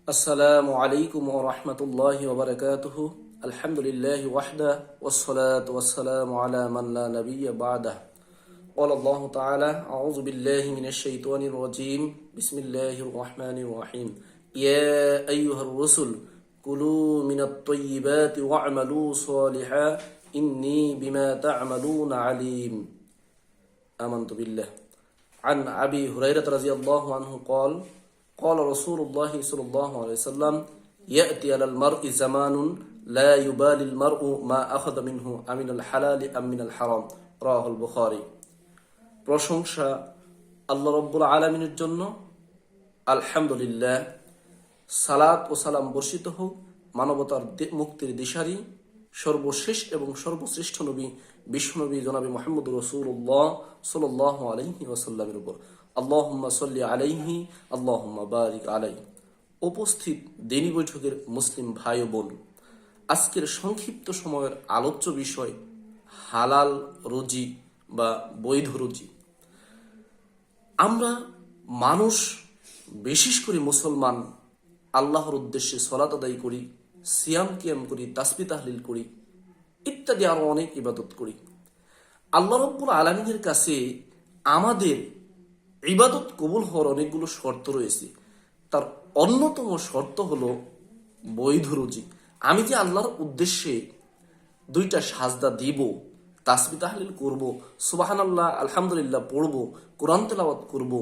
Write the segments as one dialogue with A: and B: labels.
A: আসসালামু আলাইকুম ওয়া রাহমাতুল্লাহি ওয়া বারাকাতুহু। আলহামদুলিল্লাহি ওয়াহদা ওয়াসসালাতু ওয়াসসালামু আলা মান লা নাবিয়্যা বা'দাহ। ক্বালা আল্লাহু তাআলা আউযু বিল্লাহি মিনাশ শাইতানির রাজীম। বিসমিল্লাহির রাহমানির রাহিম। ইয়া আইয়ুহার রাসূল কুলু মিনাত তাইয়্যিবাতি ওয়া'মালু সালিহান ইন্নী বিমা তা'মালুনা আলীম। আমানতু বিল্লাহ। عن أبي هريرة رضي الله عنه قال قال رسول الله صلى الله عليه وسلم يأتي على المرء زمان لا يبالي المرء ما أخذ منه أمن الحلال أم من الحرام رواه البخاري। প্রশংসা আল্লাহ রাব্বুল আলামিনের জন্য। আলহামদুলিল্লাহ, সালাত ও সালাম বর্ষিত হোক মানবতার মুক্তির দিশারি সর্বশেষ এবং সর্বশ্রেষ্ঠ নবী বিশ্বনবী জনাবে মুহাম্মদ রাসূলুল্লাহ সাল্লাল্লাহু আলাইহি ওয়াসাল্লামের উপর। আল্লাহুম্মা সাল্লি আলাইহি আল্লাহুম্মা বারিক আলাইহি। উপস্থিত দিনী বৈঠকের মুসলিম ভাই ও বোন, আজকের সংক্ষিপ্ত সময়ের আলোচ্য বিষয় হালাল রুজি বা বৈধ রুজি। আমরা মানুষ, বিশেষ করে মুসলমান, আল্লাহর উদ্দেশ্যে সালাত আদায় করি, সিয়াম কিয়াম করি, তাসবিহ তাহলিল করি, ইত্যাদি আরো অনেক ইবাদত করি। আল্লাহ রাব্বুল আলামিনের কাছে আমাদের ইবাদত কবুল হওয়ার অনেকগুলো শর্ত রয়েছে। তার অন্যতম শর্ত হলো বৈধ রুজি। আমি যে আল্লাহর উদ্দেশ্যে দুইটা সাজদা দিব, তাসবিহ তাহলিল করব, সুবহানাল্লাহ আলহামদুলিল্লাহ পড়ব, কোরআন তেলাওয়াত করব,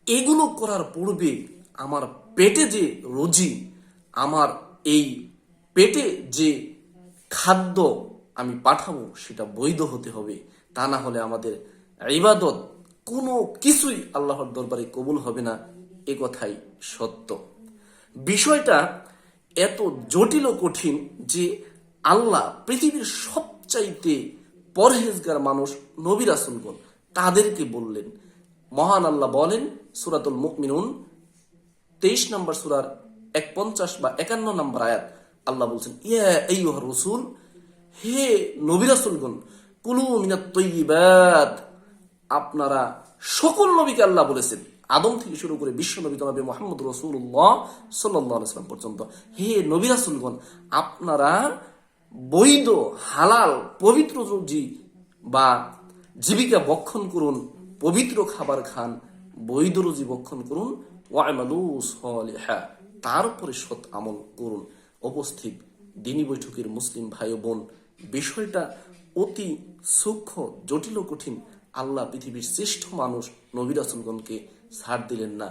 A: এগুলো করার পূর্বে আমার পেটে যে রুজি, আমার এই পেটে যে খাদ্য আমি পাঠাবো সেটা বৈধ হতে হবে। তা না হলে আমাদের ইবাদত কোনো কিছুই আল্লাহর দরবারে কবুল হবে না, এ কথাই সত্য। বিষয়টা এত জটিল ও কঠিন যে আল্লাহ পৃথিবীর সবচাইতে পরহেজগার মানুষ নবী রাসূলগণ তাদেরকে বললেন। মহান আল্লাহ বলেন সূরাতুল মুমিনুন 23 নম্বর সূরার 51 বা 51 নম্বর আয়াত, আল্লাহ বলছেন ইয়া আইয়ুহার রাসূল, হে নবী রাসূলগণ, কুলু মিনাত তাইয়্যিবাত। আপনারা সকল নবীকে আল্লাহ বলেছেন, আদম থেকে শুরু করে বিশ্ব নবী জনাবে মুহাম্মদ রাসূলুল্লাহ সাল্লাল্লাহু আলাইহি ওয়াসাল্লাম পর্যন্ত, হে নবী রাসূলগণ, আপনারা বৈধ হালাল পবিত্র রুজি বা জীবিকা ভক্ষণ করুন, পবিত্র খাবার খান, বৈধ রুজি ভক্ষণ করুন, ওয়া'মালু সালিহা, তারপরে সৎ আমল করুন। উপস্থিত দিনী বৈঠকের মুসলিম ভাই ও বোন, বিষয়টা অতি সূক্ষ্ম, জটিল ও কঠিন। আল্লাহ পৃথিবীর শ্রেষ্ঠ মানুষ নবী রাসূলগণকে ছাড় দিলেন না,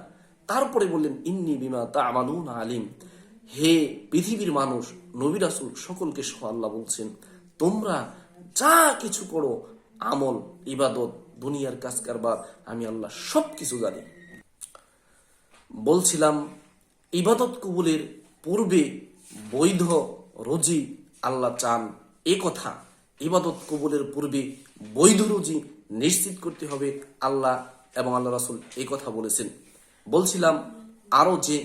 A: তারপরে বললেন ইন্নী বিমা তা'মালুনা আলিম। হে পৃথিবীর মানুষ, নবী রাসূল সকলকে সহ আল্লাহ বলছেন, তোমরা যা কিছু করো, আমল, ইবাদত, দুনিয়ার কাজ কারবার, আমি আল্লাহ সবকিছু জানি। বলছিলাম ইবাদত কবুলের পূর্বে বৈধ রুজি আল্লাহ চান, এ কথা। ইবাদত কবুলের পূর্বে বৈধ রুজি নিশ্চিত করতে হবে, আল্লাহ এবং আল্লাহ রাসূল এই কথা বলেছেন। বলছিলাম আরো যে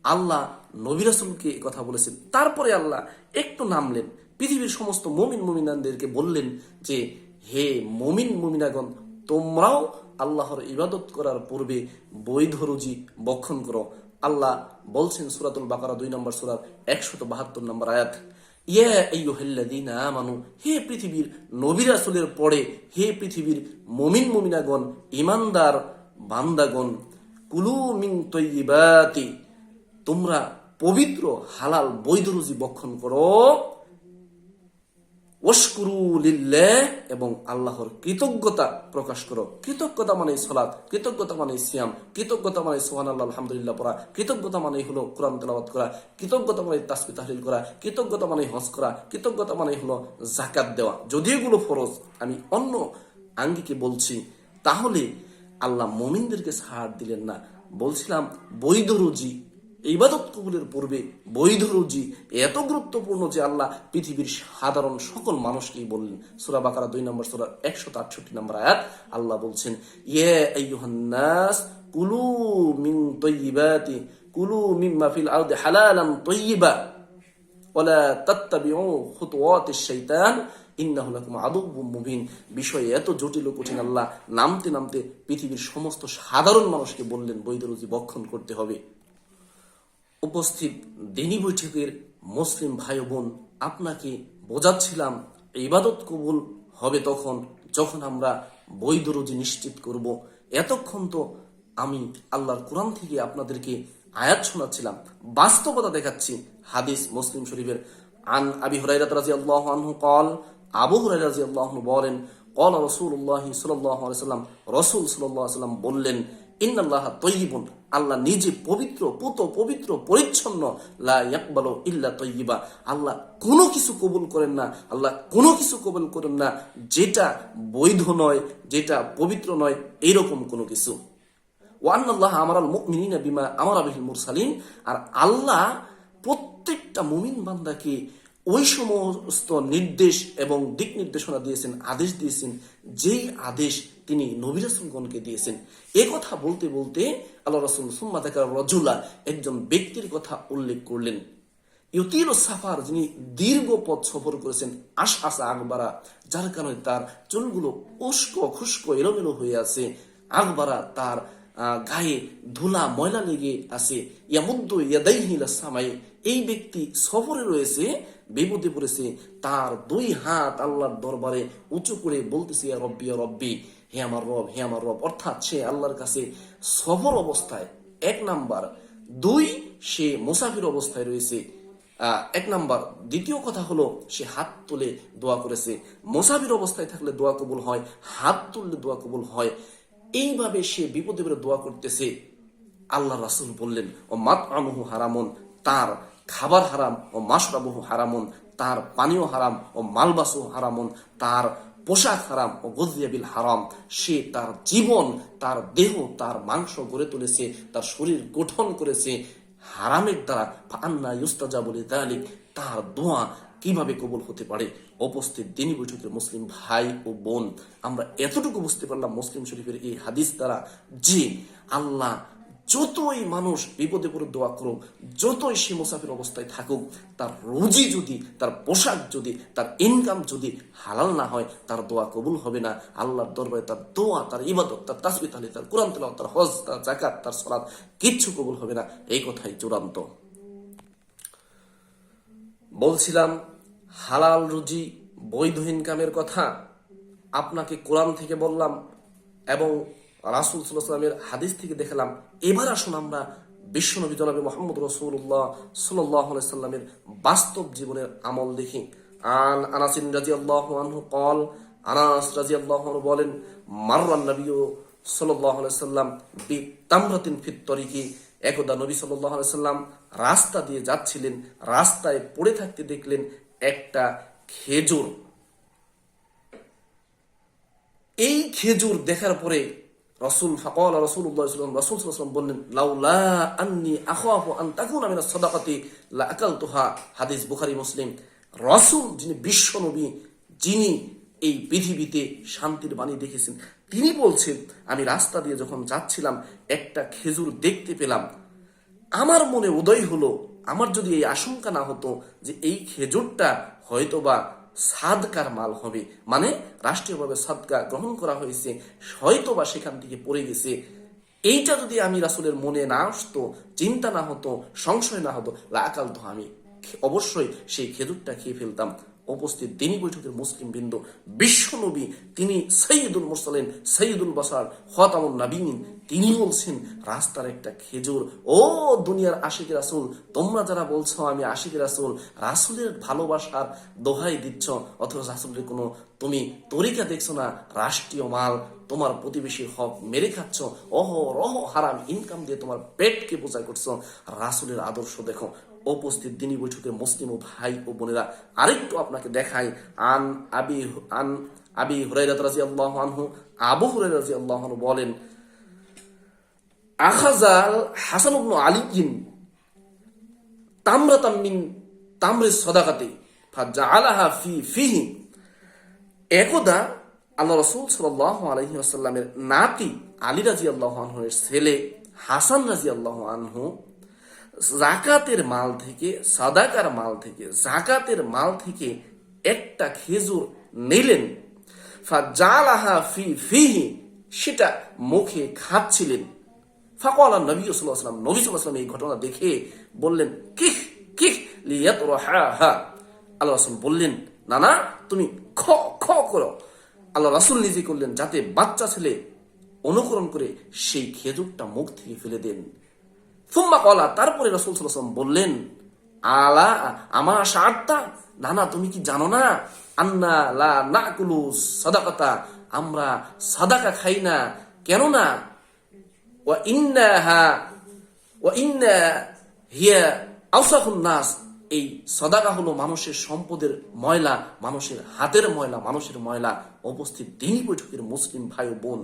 A: আল্লাহ নবী রাসূলকে এই কথা বলেছেন, তারপরে আল্লাহ একটু নামলেন, পৃথিবীর সমস্ত মুমিন মুমিনাদেরকে বললেন যে হে মুমিন মুমিনাগণ, তোমরাও আল্লাহর ইবাদত করার পূর্বে বৈধ রুজি ভক্ষণ করো। আল্লাহ বলছেন সূরাতুল বাকারা 2 নম্বর সূরার 172 নম্বর আয়াত, ইয়া আইয়ুহাল্লাযীনা আমানু, হে পৃথিবীর নবী রাসূলের পরে হে পৃথিবীর মুমিন মুমিনাগণ, ঈমানদার বান্দাগণ, কুলু মিন তাইয়্যিবাতি, তোমরা পবিত্র হালাল বৈধ রুজি ভক্ষণ করো, ওয়াশকুরু লিল্লাহ, এবং আল্লাহর কৃতজ্ঞতা প্রকাশ করো। কৃতজ্ঞতা মানে সালাত, কৃতজ্ঞতা মানে সিয়াম, কৃতজ্ঞতা মানে সুবহানাল্লাহ আলহামদুলিল্লাহ পড়া, কৃতজ্ঞতা মানে হলো কোরআন তেলাওয়াত করা, কৃতজ্ঞতা মানে তাসবিহ তাহলিল করা, কৃতজ্ঞতা মানে হজ করা, কৃতজ্ঞতা মানে হলো যাকাত দেওয়া। যদি এগুলো ফরজ, আমি অন্য আঙ্গিকে বলছি, তাহলে আল্লাহ মুমিনদেরকে ছাড় দিলেন না। বলছিলাম বৈধ রুজি, ইবাদত কবুলের পূর্বে বৈধ রুজি এত গুরুত্বপূর্ণ যে আল্লাহ পৃথিবীর সাধারণ সকল মানুষকেই বললেন। সূরা বাকারা 2 নম্বর সূরার 168 নম্বর আয়াত, আল্লাহ বলছেন ইয়া আইয়ুহান নাস কুলু মিন তাইয়্যিবাতি, কুলু মিম্মা ফিল আরদি হালালান তাইয়্যিবা ওয়ালা তাত্তাবিউ খুতুওয়াতিশ শাইতান ইন্নাহু লাকুম আদুউম মুবিন। বিষয় এত জটিল ও কঠিন, আল্লাহ নামতে নামতে পৃথিবীর সমস্ত সাধারণ মানুষকে বললেন বৈধ রুজি ভক্ষণ করতে হবে। উপস্থিত দিনী বৈঠকের মুসলিম ভাই বোন, আপনাকে বোঝাচ্ছিলাম ইবাদত কবুল হবে তখন যখন আমরা বৈধ রুজি নিশ্চিত করব। এতক্ষণ তো আমি আল্লাহর কোরআন থেকে আপনাদেরকে আয়াত শোনাচ্ছিলাম, বাস্তবতা দেখাচ্ছি। হাদিস মুসলিম শরীফের আন আবি হুরায়রা রাদিয়াল্লাহু আনহু قال, আবু হুরায়রা রাদিয়াল্লাহু আনহু বলেন, قال রাসূলুল্লাহ সাল্লাল্লাহু আলাইহি ওয়াসাল্লাম, রাসূল সাল্লাল্লাহু আলাইহি ওয়াসাল্লাম বললেন, ইন্নাল্লাহা তাইয়্যিবুন, আল্লাহ নিজে পবিত্র, পবিত্র পরিচ্ছন্ন, লা ইয়াকবালু ইল্লা তাইয়্যিবা, আল্লাহ কোনো কিছু কবুল করেন না, আল্লাহ কোনো কিছু কবুল করেন না যেটা বৈধ নয়, যেটা পবিত্র নয়, এরকম কোনো কিছু। ওয়ান্নাল্লাহ আমারাল মুমিনিনা বিমা আমারা বিহিল মুরসালিন, আর আল্লাহ প্রত্যেকটা মুমিন বান্দাকে ওই সমস্ত নির্দেশ এবং দিক নির্দেশনা দিয়েছেন, আদেশ দিয়েছেন, যেই আদেশ তিনি নবী রাসূলগণকে দিয়েছেন। এ কথা বলতে বলতে আল্লাহ রাসূল সুম্মা যাকারা রাজুলা, একজন ব্যক্তির কথা উল্লেখ করলেন। ইউতিল সাফার, যিনি দীর্ঘ পথ সফর করেছেন, আশআসা আকবারা, যার কারণে তার চুলগুলো উস্কো খুস্কো এলোমেলো হয়ে আছে, আকবারা, তার গায়ে ধুলা ময়লা লেগে আছে, ইয়ামুদ্দু ইয়াদাইহি ইলাস সামাই, এই ব্যক্তি সফরে রয়েছে, বিপদে পড়েছে, তার দুই হাত আল্লাহর দরবারে উঁচু করে বলতেছে, ইয়া রব্বি ইয়া রব্বি, হে আমার রব, হে আমার রব। অর্থাৎ সে আল্লাহর কাছে সফর অবস্থায়, এক নাম্বার। দুই, সে মুসাফির অবস্থায় রয়েছে, এক নাম্বার। দ্বিতীয় কথা হলো সে হাত তুলে দোয়া করেছে। মুসাফির অবস্থায় থাকলে দোয়া কবুল হয়, হাত তুললে দোয়া কবুল হয়। এইভাবে সে বিপদে পড়ে দোয়া করতেছে। আল্লাহ রাসূল বললেন, ও মাতআমুহু হারামুন, তার খাবার হারাম, ও মাশরাবুহু হারামুন, তার পানীয় হারাম, ও মালবাসুহু হারামুন, তার পোশাক হারাম, ও গুযিয়া বিল হারাম, সে তার জীবন, তার দেহ, তার মাংস গড়ে তুলেছে, তার শরীর গঠন করেছে হারামের দ্বারা। ফাআন্না ইউস্তাজাবু লিযালিক, তার দোয়া কিভাবে কবুল হতে পারে? উপস্থিত দিনী বৈঠকের মুসলিম ভাই ও বোন, আমরা এতটুকু বুঝতে পারলাম মুসলিম শরীফের এই হাদিস দ্বারা যে আল্লাহ যতই মানুষ বিপদে পড়ে দোয়া করুক, যতই সে মুসাফির অবস্থায় থাকুক, তার রুজি যদি, তার পোশাক যদি, তার ইনকাম যদি হালাল না হয়, তার দোয়া কবুল হবে না। আল্লাহর দরবারে তার দোয়া, তার ইবাদত, তার তাসবিহ তাহলিল, তার কোরআন তেলাওয়াত, তার হজ, তার যাকাত, তার সালাত কিচ্ছু কবুল হবে না। এই কথাই চূড়ান্ত। বলছিলাম হালাল রুজি, বৈধ ইনকামের কথা আপনাকে কোরআন থেকে বললাম এবং রাসূল সাল্লাল্লাহু আলাইহি ওয়াসাল্লামের হাদিস থেকে দেখালাম। এবার আসুন আমরা বিশ্বনবী জনাবে মুহাম্মদ রাসূলুল্লাহ সাল্লাল্লাহু আলাইহি ওয়াসাল্লামের বাস্তব জীবনের আমল দেখি। আন আনাস রাদিয়াল্লাহু আনহু قال, আনাস রাদিয়াল্লাহু আনহু বলেন, মাররান নবী সাল্লাল্লাহু আলাইহি ওয়াসাল্লাম বিতামরাতিন ফিত তরিকি, একদা নবী সাল্লাল্লাহু আলাইহি ওয়াসাল্লাম রাস্তা দিয়ে যাচ্ছিলেন, রাস্তায় পড়ে থাকতে দেখলেন একটা খেজুর। এই খেজুর দেখার পরে রাসূল ফাকাল রাসূলুল্লাহ সাল্লাল্লাহু আলাইহি ওয়াসাল্লাম বললেন, লাউলা আন্নী আখাফু আন তাকুনা মিনাস সাদাকাতি লা আকালতুহা। হাদিস বুখারী মুসলিম। রাসূল, যিনি বিশ্ব নবী, যিনি এই পৃথিবীতে শান্তির বাণী দেখেছেন, তিনি বলছেন, আমি রাস্তা দিয়ে যখন যাচ্ছিলাম একটা খেজুর দেখতে পেলাম, আমার মনে উদয় হলো, আমার যদি এই আশঙ্কা না হতো যে এই খেজুরটা হয়তোবা সাদকার মাল হবে, মানে রাষ্ট্রীয়ভাবে সাদকা গ্রহণ করা হয়েছে, হয়তোবা সেখান থেকে পড়ে গেছে, এইটা যদি আমি রাসূলের মনে না আসতো, চিন্তা না হতো, সংশয় না হতো, লাকাল তো আমি অবশ্যই সেই খেজুরটা খেয়ে ফেলতাম। উপস্থিত দিনী বৈঠকের মুসলিম বৃন্দ, বিশ্ব নবী, তিনি সাইয়্যিদুল মুরসালিন, সাইয়্যিদুল বাশার, খাতামুন নবিয়্যিন, তিনি বলছেন রাস্তার একটা খেজুর। ও দুনিয়ার আশিক রাসূল, তোমরা যারা বলছো আমি আশিক রাসূল, রাসূলের ভালোবাসার দোহাই দিচ্ছ, অথচ রাসূলের কোনো তুমি তরিকা দেখছো না, রাষ্ট্রীয় মাল, তোমার প্রতিবেশীর হক মেরে খাচ্ছ, অহরহ হারাম ইনকাম দিয়ে তোমার পেটকে বোঝা করছো। রাসূলের আদর্শ দেখো। উপস্থিত দিনী বৈঠকের মুসলিম ও ভাই ও বোনেরা, আরেকটু আপনাকে দেখাই। আন আবি হুরায়রা রাদিয়াল্লাহু আনহু, আবু হুরায়রা রাদিয়াল্লাহু আনহু বলেন, আখাযাল হাসান ইবনে আলী তামরাতাম মিন তামরিস সাদাকাতি ফাজআলাহা ফিহি। একদা আল্লাহ রাসূল সাল্লাল্লাহু আলাইহি ওয়াসাল্লামের নাতি আলী রাদিয়াল্লাহু আনহুর ছেলে হাসান রাদিয়াল্লাহু আনহু যাকাতের মাল থেকে, সাদাকার মাল থেকে, যাকাতের মাল থেকে একটা খেজুর নিলেন, ফাজালাহা ফিহি, সেটা মুখে খাচ্ছিলেন। ফাকালা নবী সাল্লাল্লাহু আলাইহি ওয়াসাল্লাম, নবী সাল্লাল্লাহু আলাইহি ওয়াসাল্লাম এই ঘটনা দেখে বললেন, কিহ কিহ লিয়াতরাহা। আল্লাহ রাসূল বললেন, না না, তুমি খ খ করো। আল্লাহ রাসূল নিজে করলেন যাতে বাচ্চা ছেলে অনুকরণ করে সেই খেজুরটা মুখ থেকে ফেলে দেন। সুম্মা ক্বালা, তারপরে রাসূল সাল্লাল্লাহু আলাইহি ওয়াসাল্লাম বললেন, আলা আমা শাআতা, না না, তুমি কি জানো না, আন্না লা নাকুলু সাদাকাতা, আমরা সাদাকা খাই না, কেননা ওয়া ইন্না হিয়া আওসাখুন নাস, এই সাদাকা হলো মানুষের সম্পদের ময়লা, মানুষের হাতের ময়লা, মানুষের ময়লা। উপস্থিত দিনী বৈঠকের মুসলিম ভাই ও বোন,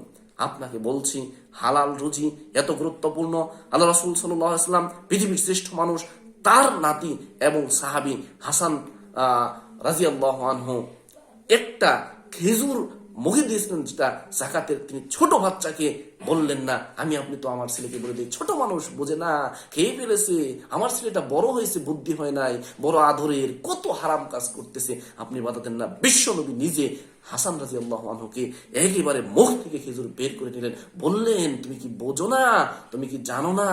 A: আপনাকে বলছি, হালাল রুজি এত গুরুত্বপূর্ণ। আল্লাহ রাসূল সাল্লাল্লাহু আলাইহি ওয়াসাল্লাম পৃথিবীর শ্রেষ্ঠ মানুষ, তার নাতি এবং সাহাবী হাসান রাদিয়াল্লাহু আনহু একটা খেজুর মুখে দিয়েছিলেন, যেটা যাকাতের। তিনি ছোট বাচ্চাকে বললেন না, আপনি তো আমার ছেলেকে বলে দিই, ছোট মানুষ বোঝে না, খেয়ে ফেলেছে, আমার ছেলেটা বড় হয়েছে, বুদ্ধি হয় নাই, বড় আদরের, কত হারাম কাজ করতেছে, আপনি বাধা না। বিশ্ব নবী নিজে হাসান রাদিয়াল্লাহু আনহুকে একেবারে মুখ থেকে খেজুর বের করে নিলেন, বললেন, তুমি কি বোঝো না, তুমি কি জানো না,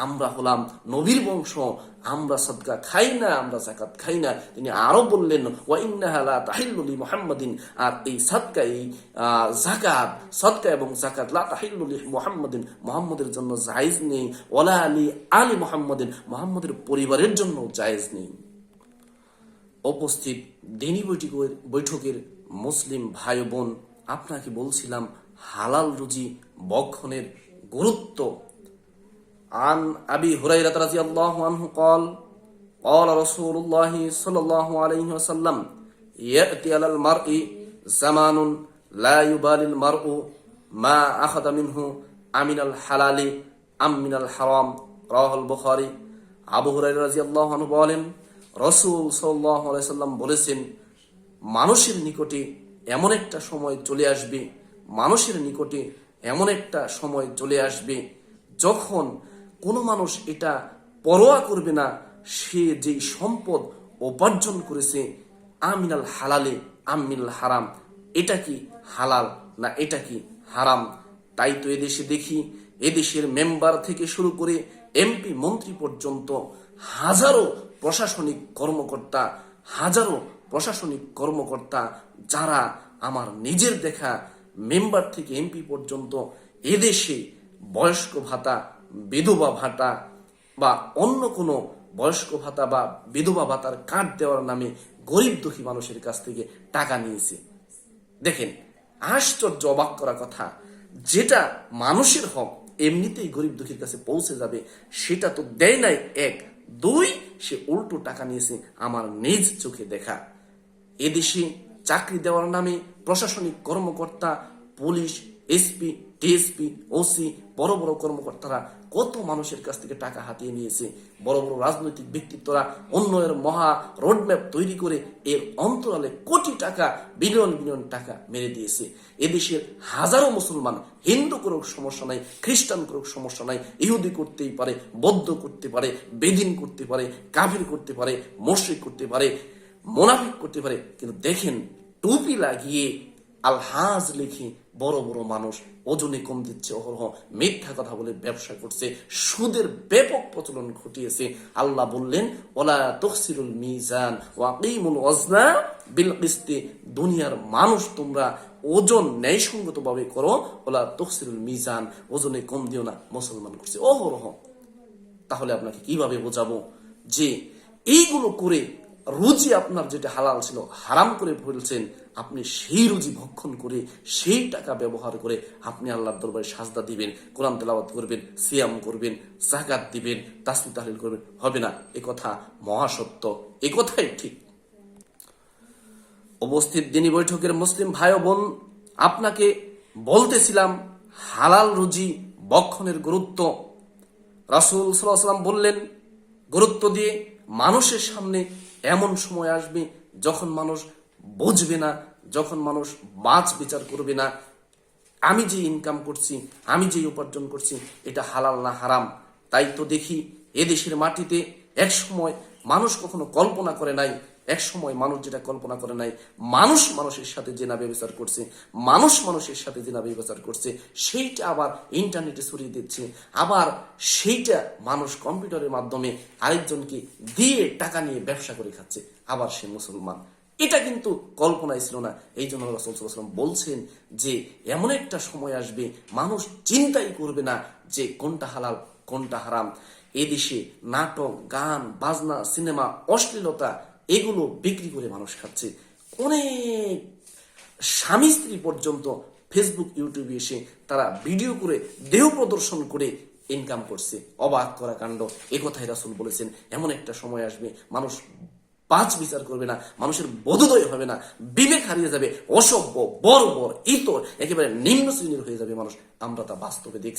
A: আমরা হলাম নবীর বংশ, আমরা সাদকা খাই না, আমরা যাকাত খাই না। তিনি আরো বললেন, ওয়া ইন্নাহা লা তাহিল্লু লি মুহাম্মাদিন, আর এই সাদকা, এই যাকাত, সাদকা এবং যাকাত লা তাহিল্লু লি মুহাম্মাদিন, মুহাম্মাদের জন্য জায়েজ নেই, ওয়ালা লি আলি মুহাম্মাদিন, মুহাম্মাদের পরিবারের জন্য জায়েজ নেই। উপস্থিত দিনী বৈঠকের মুসলিম ভাই বোন, আপনাকে বলছিলাম হালাল রুজি বক্ষণের গুরুত্ব। عن أبي هريرة رضي الله عنه قال قال رسول الله صلى الله عليه وسلم يأتي على المرء زمان لا يبالي المرء ما أخذ منه أمن الحلال أم من الحرام رواه البخاري। আবু হুরায়রা রাদিয়াল্লাহু আনহু বলেন, রাসূল সাল্লাল্লাহু আলাইহি সাল্লাম বলেছেন, মানুষের নিকটে এমন একটা সময় চলে আসবে, মানুষের নিকটে এমন একটা সময় চলে আসবে যখন কোনো মানুষ এটা পরোয়া করবে না, সে যেই সম্পদ উপার্জন করেছে, আমিনাল হালালে আমিনাল হারাম, এটা কি হালাল না এটা কি হারাম। তাই তো এদেশে দেখি, এদেশের মেম্বার থেকে শুরু করে এমপি মন্ত্রী পর্যন্ত হাজারো প্রশাসনিক কর্মকর্তা যারা আমার নিজের দেখা মেম্বার থেকে এমপি পর্যন্ত এদেশে বয়স্ক ভাতা, বিধবা ভাতা বা অন্য কোনো বয়স্ক ভাতা বা বিধবা ভাতার কার্ড দেওয়ার নামে গরিব দুঃখী মানুষের কাছ থেকে টাকা নিয়েছে। দেখেন, আশ্চর্য, অবাক করা কথা, যেটা মানুষের হক এমনিতেই গরিব দুঃখীর কাছে পৌঁছে যাবে, সেটা তো দেয় নাই। এক, দুই, সে উল্টো টাকা নিয়েছে আমার নিজ চোখে দেখা। এদেশে চাকরি দেওয়ার নামে প্রশাসনিক কর্মকর্তা, পুলিশ, এসপি, টিএসপি, ওসি, বড় বড় কর্মকর্তারা কত মানুষের কাছ থেকে টাকা হাতিয়ে নিয়েছে। বড় বড় রাজনৈতিক ব্যক্তিত্বরা উন্নয়নের মহা রোডম্যাপ তৈরি করে এর অন্তরালে কোটি টাকা, বিলিয়ন বিলিয়ন টাকা মেরে দিয়েছে। এদেশের হাজারো মুসলমান, হিন্দু করুক সমস্যা নাই, খ্রিস্টান করুক সমস্যা নাই, ইহুদি করতেই পারে, বৌদ্ধ করতে পারে, বেদিন করতে পারে, কাফির করতে পারে, মুশরিক করতে পারে, মুনাফিক করতে পারে, কিন্তু দেখেন টুপি লাগিয়ে আলহাজ লিখে বড় বড় মানুষ ওজনে কম দিচ্ছে, অহরহ মিথ্যা কথা বলে ব্যবসা করছে, সুদের ব্যাপক প্রচলন ঘটিয়েছে। আল্লাহ বললেন, ওয়ালা তুখসিরুল মিজান ওয়া আকিমুল ওয়াজনা বিল কিসতি, দুনিয়ার মানুষ তোমরা ওজন ন্যায়সঙ্গতভাবে করো, ওয়ালা তুখসিরুল মিজান, ওজনে কম দিও না। মুসলমান করছে অহরহ। তাহলে আপনাকে কিভাবে বোঝাবো যে এইগুলো করে রুজি আপনার যেটা হালাল ছিল হারাম করে ফেলছেন, আপনি সেই রুজি ভক্ষণ করে সেই টাকা ব্যবহার করে আপনি আল্লাহর দরবারে সাজদা দিবেন, কোরআন তেলাওয়াত করবেন, সিয়াম করবেন, যাকাত দিবেন, তাসবিহ তাহলিল করবেন, হবে না। এ কথা মহাসত্য, এ কথাই ঠিক। উপস্থিত দিনী বৈঠকের মুসলিম ভাই ও বোন, আপনাকে বলতেছিলাম হালাল রুজি ভক্ষণের গুরুত্ব। রাসূল সাল্লাল্লাহু আলাইহি ওয়াসাল্লাম বললেন, গুরুত্ব দিয়ে মানুষের সামনে এমন সময় আসবে যখন মানুষ বুঝবে না, যখন মানুষ বাছ বিচার করবে না, আমি যে ইনকাম করছি, আমি যে উপার্জন করছি, এটা হালাল না হারাম। তাই তো দেখি এদেশের মাটিতে এক সময় মানুষ কখনো কল্পনা করে নাই এক সময় মানুষ যেটা কল্পনা করে নাই, মানুষ মানুষের সাথে জেনা ব্যবচার করছে, মানুষ মানুষের সাথে জেনা ব্যবচার করছে, সেইটা আবার ইন্টারনেটে ছড়িয়ে দিচ্ছে, আবার সেইটা মানুষ কম্পিউটারের মাধ্যমে আরেকজনকে দিয়ে টাকা নিয়ে ব্যবসা করে খাচ্ছে, আবার সে মুসলমান। এটা কিন্তু কল্পনায় ছিল না। এই জন্য রাসূল সাল্লাল্লাহু আলাইহি ওয়াসাল্লাম বলছেন যে এমন একটা সময় আসবে মানুষ চিন্তাই করবে না যে কোনটা হালাল কোনটা হারাম। এদেশে নাটক, গান, বাজনা, সিনেমা, অশ্লীলতা এগুলো বিক্রি করে মানুষ খাচ্ছে। অনেক স্বামী স্ত্রী পর্যন্ত ফেসবুক, ইউটিউবে এসে তারা ভিডিও করে দেহ প্রদর্শন করে ইনকাম করছে। অবাক করা কাণ্ড। এ কথাই রাসূল বলেছেন এমন একটা সময় আসবে মানুষ পাঁচ বিচার করবে না, মানুষের বোধোদয় হবে না, বিবেক হারিয়ে যাবে, অসভ্য, বর্বর, ইতর, একেবারে নিম্ন শ্রেণীর হয়ে যাবে মানুষ। আমরা তা বাস্তবে দেখছি।